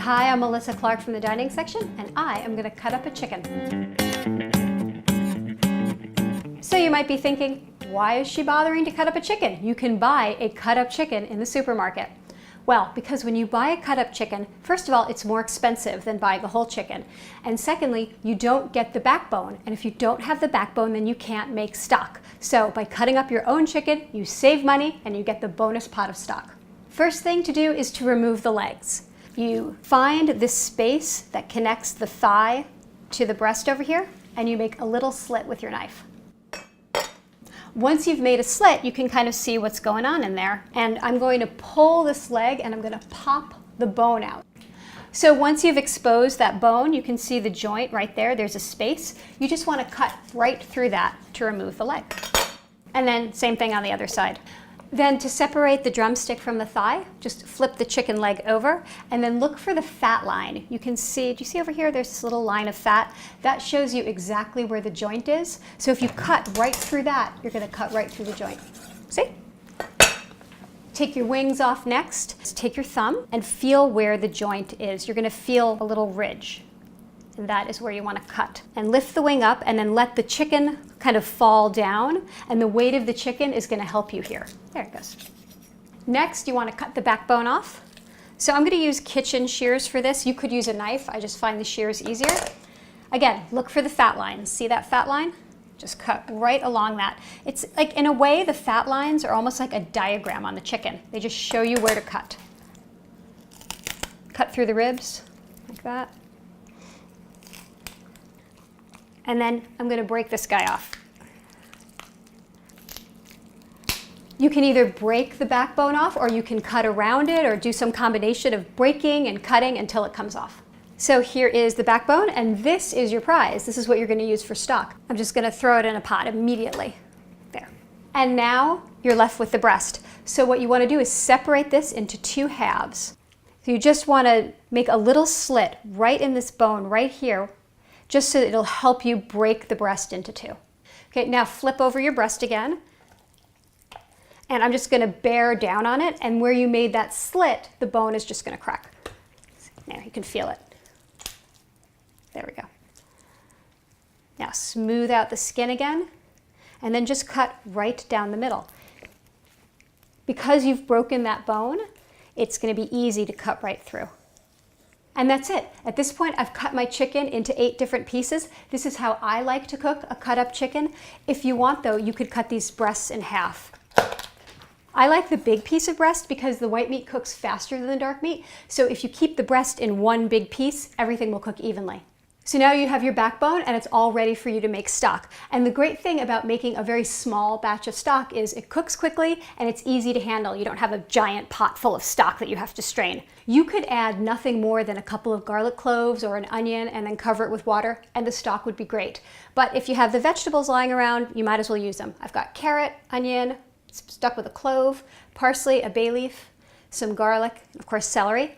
Hi, I'm Melissa Clark from the dining section, and I am going to cut up a chicken. So you might be thinking, why is she bothering to cut up a chicken? You can buy a cut up chicken in the supermarket. Well, because when you buy a cut up chicken, first of all, it's more expensive than buying a whole chicken. And secondly, you don't get the backbone. And if you don't have the backbone, then you can't make stock. So by cutting up your own chicken, you save money and you get the bonus pot of stock. First thing to do is to remove the legs. You find this space that connects the thigh to the breast over here, and you make a little slit with your knife. Once you've made a slit, you can kind of see what's going on in there. And I'm going to pull this leg and I'm going to pop the bone out. So once you've exposed that bone, you can see the joint right there. There's a space. You just want to cut right through that to remove the leg. And then same thing on the other side. Then to separate the drumstick from the thigh, just flip the chicken leg over and then look for the fat line. You can see, do you see over here, there's this little line of fat? That shows you exactly where the joint is. So if you cut right through that, you're going to cut right through the joint. See? Take your wings off next. Just take your thumb and feel where the joint is. You're going to feel a little ridge. And that is where you want to cut. And lift the wing up and then let the chicken kind of fall down, and the weight of the chicken is going to help you here. There it goes. Next, you want to cut the backbone off. So I'm going to use kitchen shears for this. You could use a knife. I just find the shears easier. Again, look for the fat lines. See that fat line? Just cut right along that. It's like, in a way, the fat lines are almost like a diagram on the chicken. They just show you where to cut. Cut through the ribs, like that. And then I'm going to break this guy off. You can either break the backbone off, or you can cut around it, or do some combination of breaking and cutting until it comes off. So here is the backbone, and this is your prize. This is what you're going to use for stock. I'm just going to throw it in a pot immediately. There. And now you're left with the breast. So what you want to do is separate this into two halves. So you just want to make a little slit right in this bone right here, just so that it'll help you break the breast into two. Okay, now flip over your breast again. And I'm just going to bear down on it, and where you made that slit, the bone is just going to crack. There, you can feel it. There we go. Now smooth out the skin again, and then just cut right down the middle. Because you've broken that bone, it's going to be easy to cut right through. And that's it. At this point, I've cut my chicken into 8 different pieces. This is how I like to cook a cut up chicken. If you want, though, you could cut these breasts in half. I like the big piece of breast because the white meat cooks faster than the dark meat. So if you keep the breast in one big piece, everything will cook evenly. So now you have your backbone and it's all ready for you to make stock. And the great thing about making a very small batch of stock is it cooks quickly and it's easy to handle. You don't have a giant pot full of stock that you have to strain. You could add nothing more than a couple of garlic cloves or an onion and then cover it with water, and the stock would be great. But if you have the vegetables lying around, you might as well use them. I've got carrot, onion, stuck with a clove, parsley, a bay leaf, some garlic, and of course celery.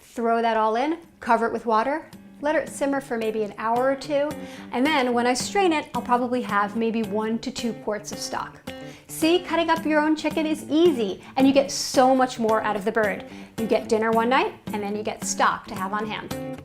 Throw that all in, cover it with water, let it simmer for maybe an hour or 2, and then when I strain it, I'll probably have maybe 1 to 2 quarts of stock. See, cutting up your own chicken is easy, and you get so much more out of the bird. You get dinner one night, and then you get stock to have on hand.